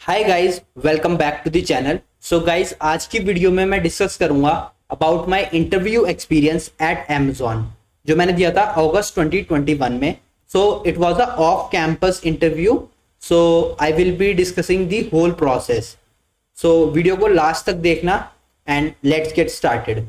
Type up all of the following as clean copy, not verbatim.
Hi guys, welcome back to the channel. So guys, आज की video में मैं डिस्कस करूंगा about my interview experience at Amazon जो मैंने दिया था अगस्त 2021 में। So it was a off campus interview. So I will be discussing the whole process. So video को लास्ट तक देखना एंड लेट्स गेट स्टार्टेड।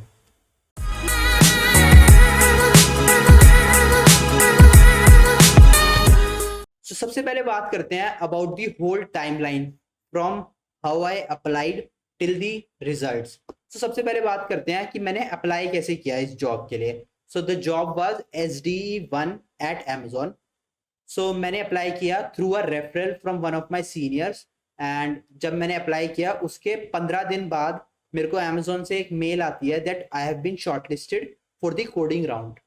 तो सबसे पहले बात करते हैं about the whole timeline from how I applied till the results. तो सबसे पहले बात करते हैं कि मैंने अप्लाई कैसे किया इस जॉब के लिए। So the job was SD1 at Amazon। So मैंने अप्लाई किया through a referral from one of my seniors. And जब मैंने अप्लाई किया उसके 15 दिन बाद मेरे को Amazon से एक मेल आती है that I have been shortlisted for the coding round.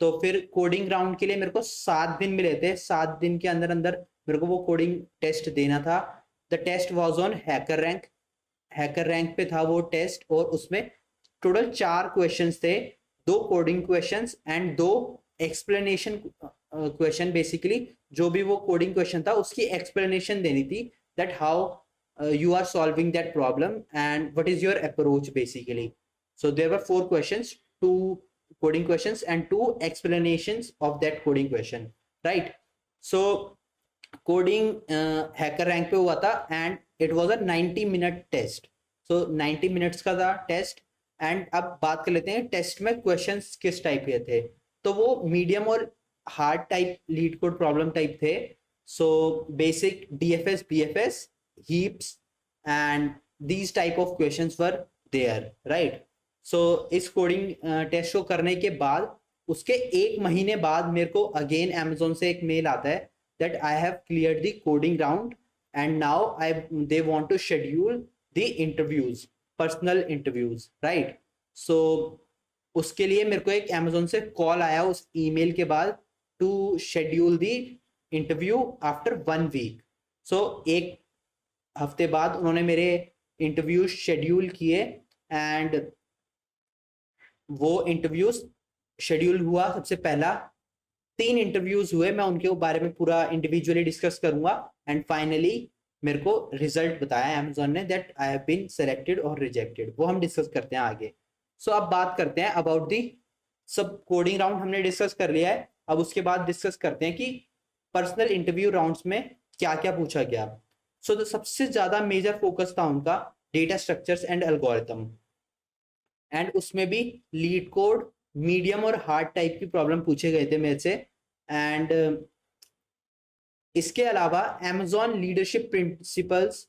तो फिर कोडिंग राउंड के लिए मेरे को 7 दिन मिले थे। 7 दिन के अंदर अंदर मेरे को वो कोडिंग टेस्ट देना था। The test was on HackerRank. HackerRank पे था वो टेस्ट, और उसमें टोटल 4 क्वेश्चंस थे। 2 coding questions and 2 explanation question. Basically जो भी वो कोडिंग क्वेश्चन था उसकी एक्सप्लेनेशन देनी थी that how you are solving that problem and what is your approach basically. So there were 4 questions, 2 coding questions and 2 explanations of that coding question, right? So coding hacker rank पे हुआ था and it was a 90-minute test. So 90 minutes का था test. And अब बात कर लेते हैं टेस्ट में क्वेश्चंस किस टाइप के थे। तो वो मीडियम और hard type LeetCode problem type थे। So basic DFS BFS heaps and these type of questions were there, right? So इस कोडिंग टेस्ट को करने के बाद उसके 1 महीने बाद मेरे को अगेन Amazon से एक मेल आता है that I have clear the coding round and now I they want to schedule the interviews, personal interviews, right? So उसके लिए मेरे को एक Amazon से कॉल आया उस ईमेल के बाद to schedule the interview after 1 week. So एक हफ्ते बाद उन्होंने मेरे इंटरव्यू शेड्यूल किए एंड वो इंटरव्यूज शेड्यूल हुआ। सबसे पहला 3 इंटरव्यूज हुए, मैं उनके बारे में पूरा इंडिविजुअली डिस्कस करूंगा। एंड फाइनली मेरे को रिजल्ट बताया Amazon ने that I have been selected और रिजेक्टेड। वो हम डिस्कस करते हैं आगे। सो अब बात करते हैं अबाउट दी सब कोडिंग राउंड हमने डिस्कस कर लिया है। अब उसके बाद डिस्कस करते हैं कि पर्सनल इंटरव्यू राउंड्स में क्या क्या पूछा गया। सो तो सबसे ज्यादा मेजर फोकस था उनका data structures and algorithm. And उसमें भी लीड कोड मीडियम और हार्ड टाइप की प्रॉब्लम पूछे गए थे मेरे से। एंड इसके अलावा Amazon leadership principles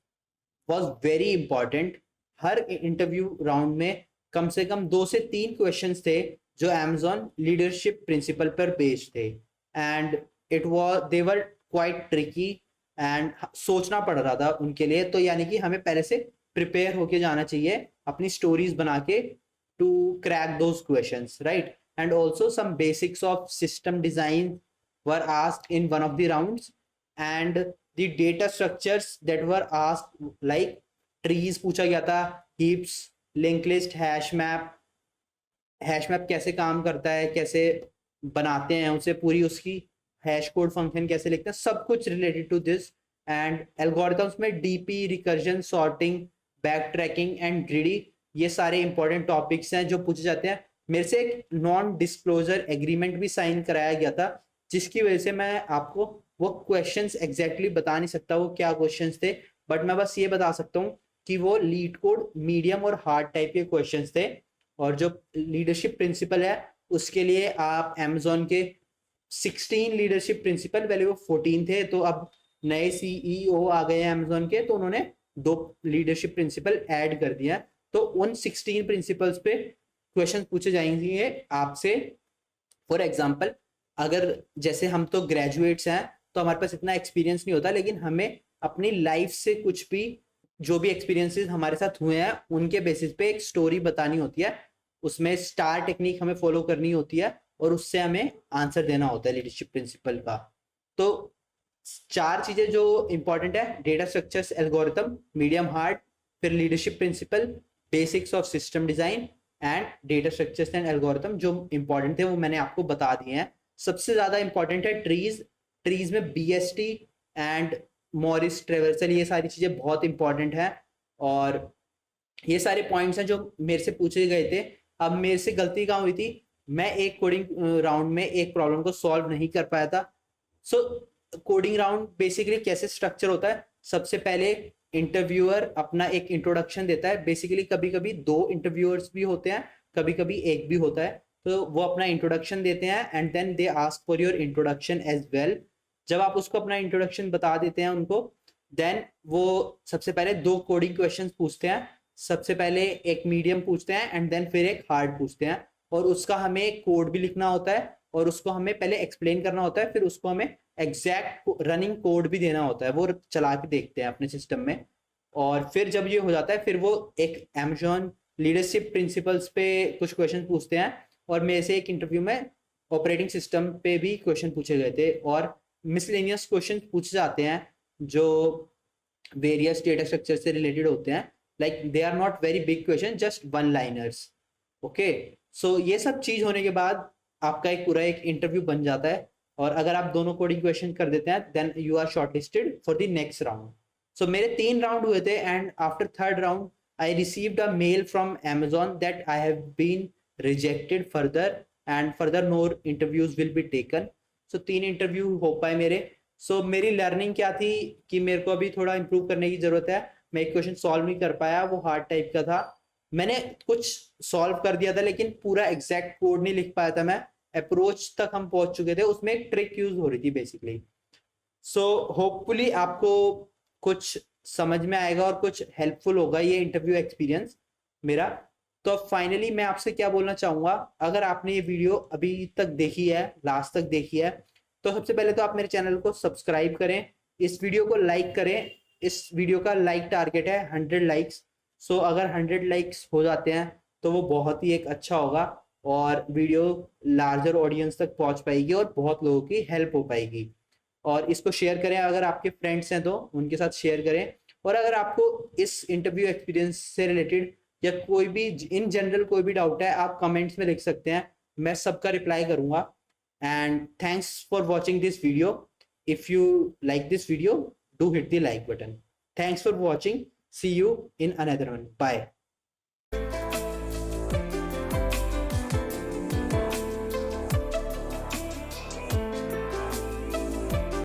was very important. Her interview round में कम से कम 2 से 3 क्वेश्चंस थे जो Amazon लीडरशिप प्रिंसिपल पर बेस्ड थे। And it was they were quite tricky and सोचना पड़ रहा था उनके लिए। तो यानी कि हमें पहले से प्रिपेयर होके जाना चाहिए अपनी स्टोरीज बना के to crack those questions, right? And also some basics of system design were asked in one of the rounds, and the data structures that were asked like trees पूछा गया था, heaps, linked list, hash map कैसे काम करता है, कैसे बनाते हैं उसे, पूरी उसकी हैश कोड फंक्शन कैसे लिखते हैं, सब कुछ related to this. And algorithms में DP, recursion, sorting, backtracking and greedy, ये सारे इंपॉर्टेंट टॉपिक्स हैं जो पूछे जाते हैं। मेरे से एक नॉन डिस्क्लोजर एग्रीमेंट भी साइन कराया गया था जिसकी वजह से मैं आपको वो क्वेश्चंस एग्जैक्टली बता नहीं सकता वो क्या क्वेश्चंस थे, बट मैं बस ये बता सकता हूँ कि वो लीड कोड मीडियम और हार्ड टाइप के क्वेश्चंस थे। और जो लीडरशिप प्रिंसिपल है उसके लिए आप Amazon के 16 लीडरशिप प्रिंसिपल, पहले वो 14 थे, तो अब नए CEO आ गए हैं Amazon के, तो उन्होंने 2 लीडरशिप प्रिंसिपल ऐड कर दिया। तो उन 16 प्रिंसिपल्स पे क्वेश्चन पूछे जाएंगे आपसे। फॉर एग्जाम्पल, अगर जैसे हम तो ग्रेजुएट्स हैं तो हमारे पास इतना एक्सपीरियंस नहीं होता, लेकिन हमें अपनी लाइफ से कुछ भी जो भी एक्सपीरियंसेस हमारे साथ हुए हैं उनके बेसिस पे एक स्टोरी बतानी होती है। उसमें स्टार टेक्निक हमें फॉलो करनी होती है और उससे हमें आंसर देना होता है लीडरशिप प्रिंसिपल का। तो 4 चीजें जो इंपॉर्टेंट है, data structures, algorithm, medium hard, फिर leadership principle, basics of system design and data structures and algorithm जो इंपॉर्टेंट थे वो मैंने आपको बता दिए हैं। सबसे ज्यादा इंपॉर्टेंट है ट्रीज। ट्रीज में BST एंड मॉरिस ट्रेवर्सल, ये सारी चीज़ें बहुत इंपॉर्टेंट है। और ये सारे पॉइंट्स हैं जो मेरे से पूछे गए थे। अब मेरे से गलती कहाँ हुई थी, मैं एक कोडिंग राउंड में एक प्रॉब्लम को सॉल्व नहीं कर पाया था। सो कोडिंग राउंड बेसिकली कैसे स्ट्रक्चर होता है, सबसे पहले इंटरव्यूअर अपना एक इंट्रोडक्शन देता है। बेसिकली कभी कभी 2 इंटरव्यूअर्स भी होते हैं, कभी कभी एक भी होता है। तो वो अपना इंट्रोडक्शन देते हैं and then they ask for your introduction as well. जब आप उसको अपना इंट्रोडक्शन बता देते हैं उनको, देन वो सबसे पहले 2 कोडिंग क्वेश्चंस पूछते हैं। सबसे पहले एक मीडियम पूछते हैं एंड देन फिर एक हार्ड पूछते हैं, और उसका हमें कोड भी लिखना होता है और उसको हमें पहले एक्सप्लेन करना होता है, फिर उसको हमें एग्जैक्ट रनिंग कोड भी देना होता है, वो चला के देखते हैं अपने सिस्टम में। और फिर जब ये हो जाता है, फिर वो एक अमेजोन लीडरशिप प्रिंसिपल्स पे कुछ क्वेश्चन पूछते हैं। और मेरे से एक इंटरव्यू में ऑपरेटिंग सिस्टम पे भी क्वेश्चन पूछे गए थे, और मिसलेनियस क्वेश्चन पूछे जाते हैं जो वेरियस डेटा स्ट्रक्चर से रिलेटेड होते हैं। Like they are not very big question, just one liners. Okay, so ये सब चीज होने के बाद आपका एक पूरा एक इंटरव्यू बन जाता है। और अगर आप दोनों कोडिंग क्वेश्चन कर देते हैं, then you are shortlisted for the next round. So मेरे 3 राउंड हुए थे, and after third round I received a mail from Amazon that I have been rejected further and further no interviews will be taken. So 3 interview हो पाए मेरे। सो मेरी learning क्या थी कि मेरे को अभी थोड़ा इंप्रूव करने की जरूरत है। मैं एक क्वेश्चन सॉल्व नहीं कर पाया, वो हार्ड टाइप का था। मैंने कुछ सॉल्व कर दिया था लेकिन पूरा एग्जैक्ट कोड नहीं लिख पाया था मैं। अप्रोच तक हम पहुंच चुके थे, उसमें एक ट्रिक यूज हो रही थी बेसिकली। सो होपफुली आपको कुछ समझ में आएगा और कुछ हेल्पफुल होगा ये इंटरव्यू एक्सपीरियंस मेरा। तो फाइनली मैं आपसे क्या बोलना चाहूंगा, अगर आपने ये वीडियो अभी तक देखी है, लास्ट तक देखी है, तो सबसे पहले तो आप मेरे चैनल को सब्सक्राइब करें, इस वीडियो को लाइक करें। इस वीडियो का लाइक टारगेट है 100 लाइक्स। सो अगर 100 लाइक्स हो जाते हैं तो वो बहुत ही एक अच्छा होगा, और वीडियो लार्जर ऑडियंस तक पहुंच पाएगी और बहुत लोगों की हेल्प हो पाएगी। और इसको शेयर करें, अगर आपके फ्रेंड्स हैं तो उनके साथ शेयर करें। और अगर आपको इस इंटरव्यू एक्सपीरियंस से रिलेटेड या कोई भी इन जनरल कोई भी डाउट है, आप कमेंट्स में लिख सकते हैं, मैं सबका रिप्लाई करूंगा। And thanks for watching this video. If you like this video, do hit the like button. Thanks for watching. See you in another one. Bye.